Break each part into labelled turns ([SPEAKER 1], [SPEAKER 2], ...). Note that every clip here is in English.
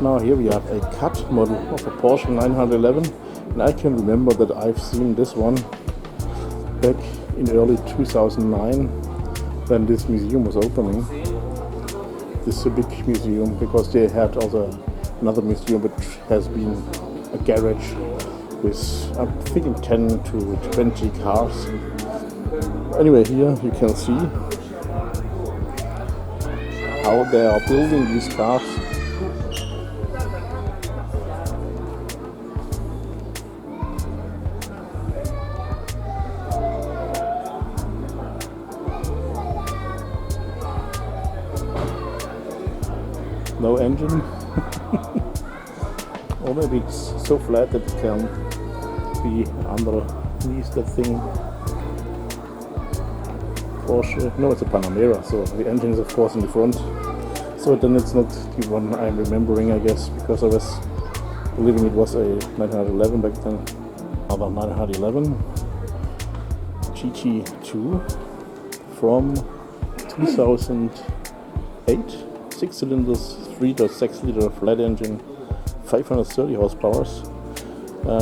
[SPEAKER 1] Now here we have a cut model of a Porsche 911, and I can remember that I've seen this one back in early 2009 when this museum was opening. This is a big museum because they had also another museum which has been a garage with, I'm thinking, 10 to 20 cars. Anyway, here you can see how they are building these cars. No engine. Or maybe it's so flat that it can be underneath the thing. Porsche, no, it's a Panamera, so the engine is of course in the front. So then it's not the one I'm remembering, I guess, because I was believing it was a 911 back then. Other 911 GT2 from 2008. 6 cylinders, 3.6 liter flat engine, 530 horsepower,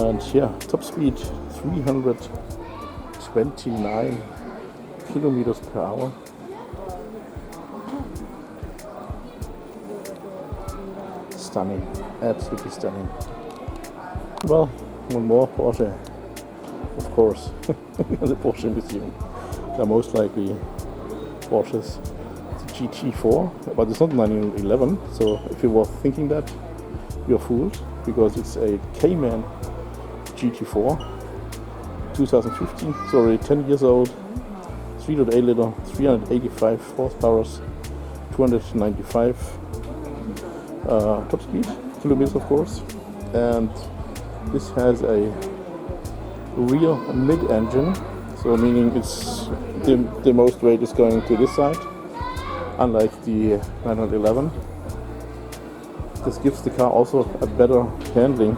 [SPEAKER 1] and yeah, top speed 329 kilometers per hour. Stunning, absolutely stunning. Well, one more Porsche, of course, the Porsche Museum. They're most likely Porsches. GT4, but it's not 911, so if you were thinking that, you're fooled, because it's a Cayman GT4 2015, so already 10 years old, 3.8 liter, 385 horsepower, 295 top speed kilometers, of course, and this has a rear mid-engine, so meaning it's the most weight is going to this side. Unlike the 911, this gives the car also a better handling.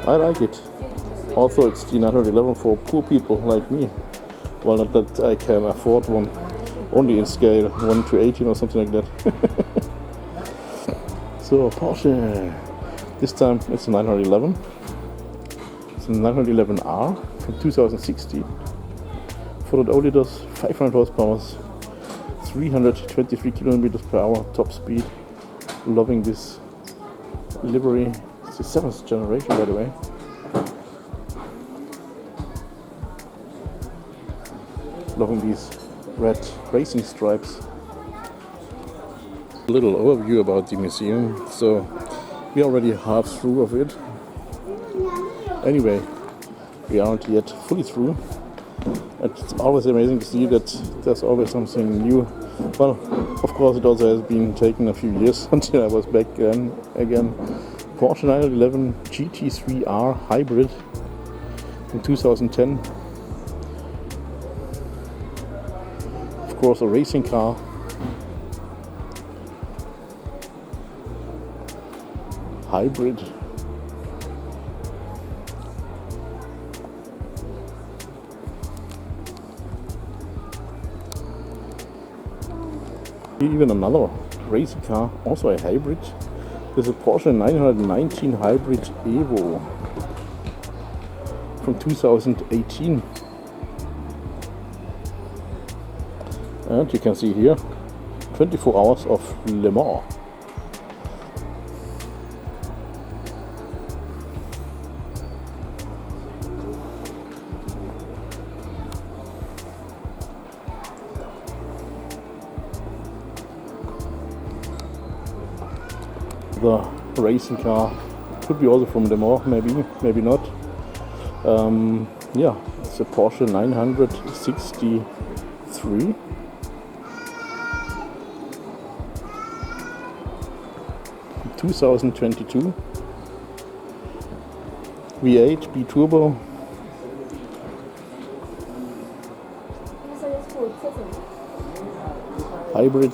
[SPEAKER 1] I like it. Also, it's the 911 for poor people like me. Well, not that I can afford one, only in scale 1 to 18 or something like that. So Porsche, this time it's a 911. It's a 911 R from 2016. 4.0 liters, 500 horsepower. 323 kilometers per hour top speed. Loving this livery. It's the 7th generation, by the way. Loving these red racing stripes. A little overview about the museum. So we are already half through of it. Anyway, we aren't yet fully through. It's always amazing to see that there's always something new. Well, of course it also has been taken a few years until I was back again. Porsche 911 GT3 R Hybrid in 2010. Of course a racing car. Hybrid. Even another racing car, also a hybrid. This is a Porsche 919 Hybrid Evo from 2018. And you can see here 24 hours of Le Mans. The racing car could be also from Le Mans, maybe not. Yeah, it's a Porsche 963. From 2022. V8 B-Turbo. Hybrid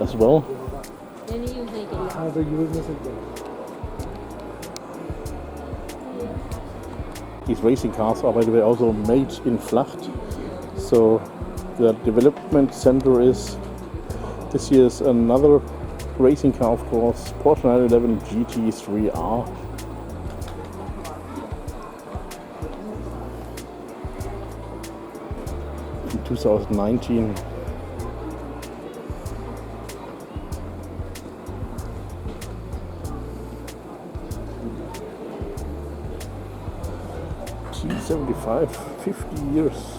[SPEAKER 1] as well. These racing cars are, by the way, also made in Flacht. So the development center is, this here is another racing car, of course, Porsche 911 GT3 R. In 2019. G75, 50 years.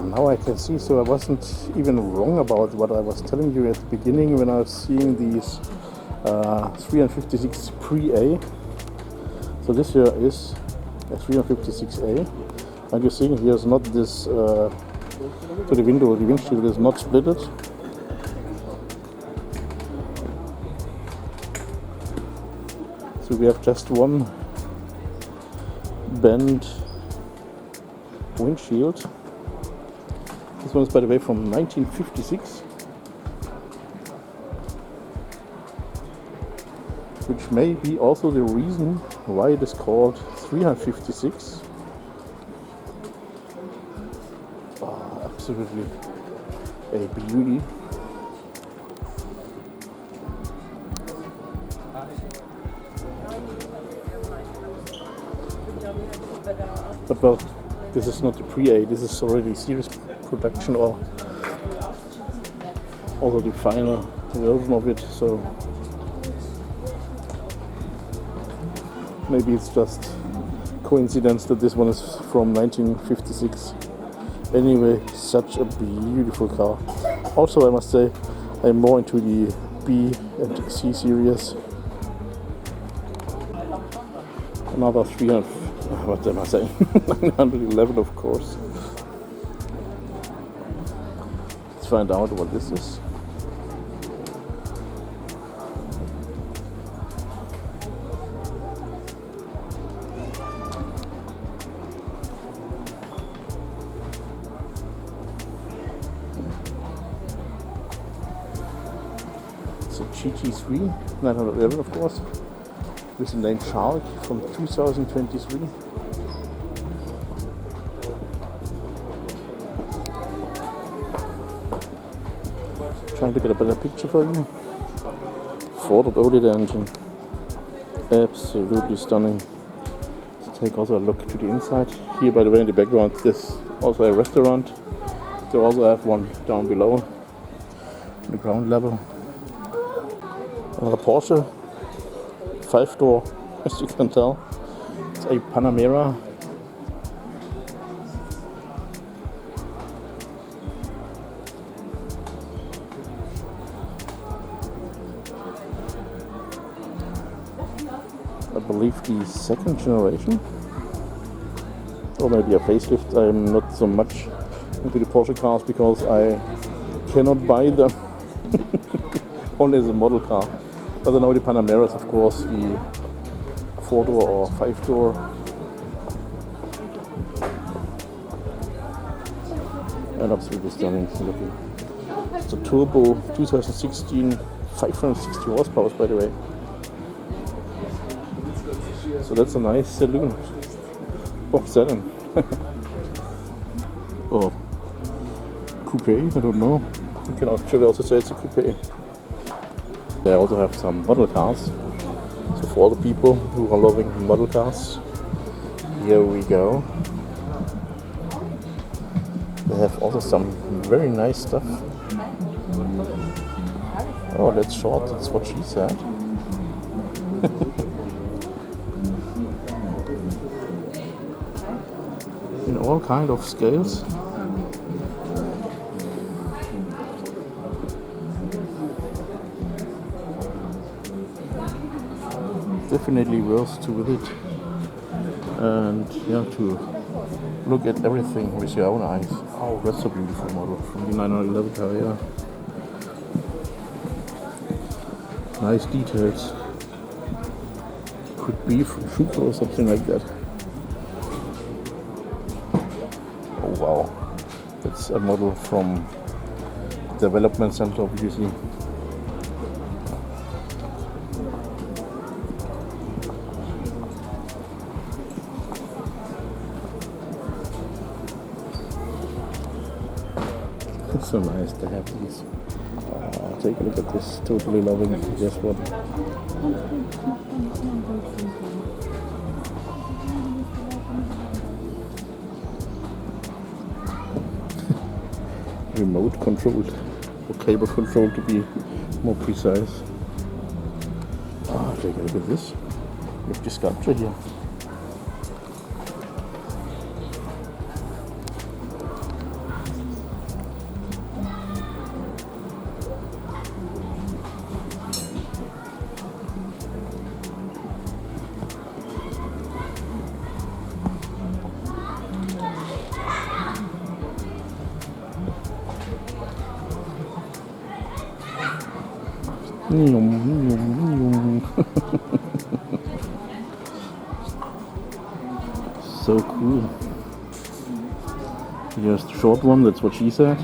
[SPEAKER 1] Now I can see, so I wasn't even wrong about what I was telling you at the beginning when I was seeing these 356 Pre-A. So this here is a 356A, and you're seeing here is not this, so the windshield is not splitted. So we have just one bent windshield. This one is, by the way, from 1956, which may be also the reason why it is called 356. Absolutely a beauty. But well, this is not the Pre-A, this is already series production, or also the final version of it, so maybe it's just coincidence that this one is from 1956. Anyway, such a beautiful car. Also, I must say, I'm more into the B and C series. Another 300, what am I saying? 911, of course. Let's find out what this is. It's a GT3 911, of course, with the name Shark from 2023. Trying to get a better picture for you. 4.0 engine. Absolutely stunning. Let's take also a look to the inside. Here, by the way, in the background, there's also a restaurant. They also have one down below, on the ground level. Another Porsche, 5-door, as you can tell. It's a Panamera. I believe the second generation, or maybe a facelift. I'm not so much into the Porsche cars because I cannot buy them only as a model car. But I know the Panameras, of course, the 4-door or 5-door. And absolutely stunning looking. It's a turbo 2016, 560 horsepower, by the way. So that's a nice saloon. Oh, sedan. Or Coupé, I don't know. You can actually also say it's a Coupé. They also have some model cars. So for all the people who are loving model cars, here we go. They have also some very nice stuff. Oh, that's short, that's what she said. In all kind of scales. Definitely worth to visit and to look at everything with your own eyes. Oh, that's a beautiful model from the 911 car, yeah. Nice details. Could be from Coupé or something like that. Oh wow, that's a model from development center, obviously. It's so nice to have these. Take a look at this. Totally loving it. Guess what? Remote controlled, or cable controlled to be more precise. Take a look at this. Look, the sculpture here. So cool. Here's the short one, that's what she said.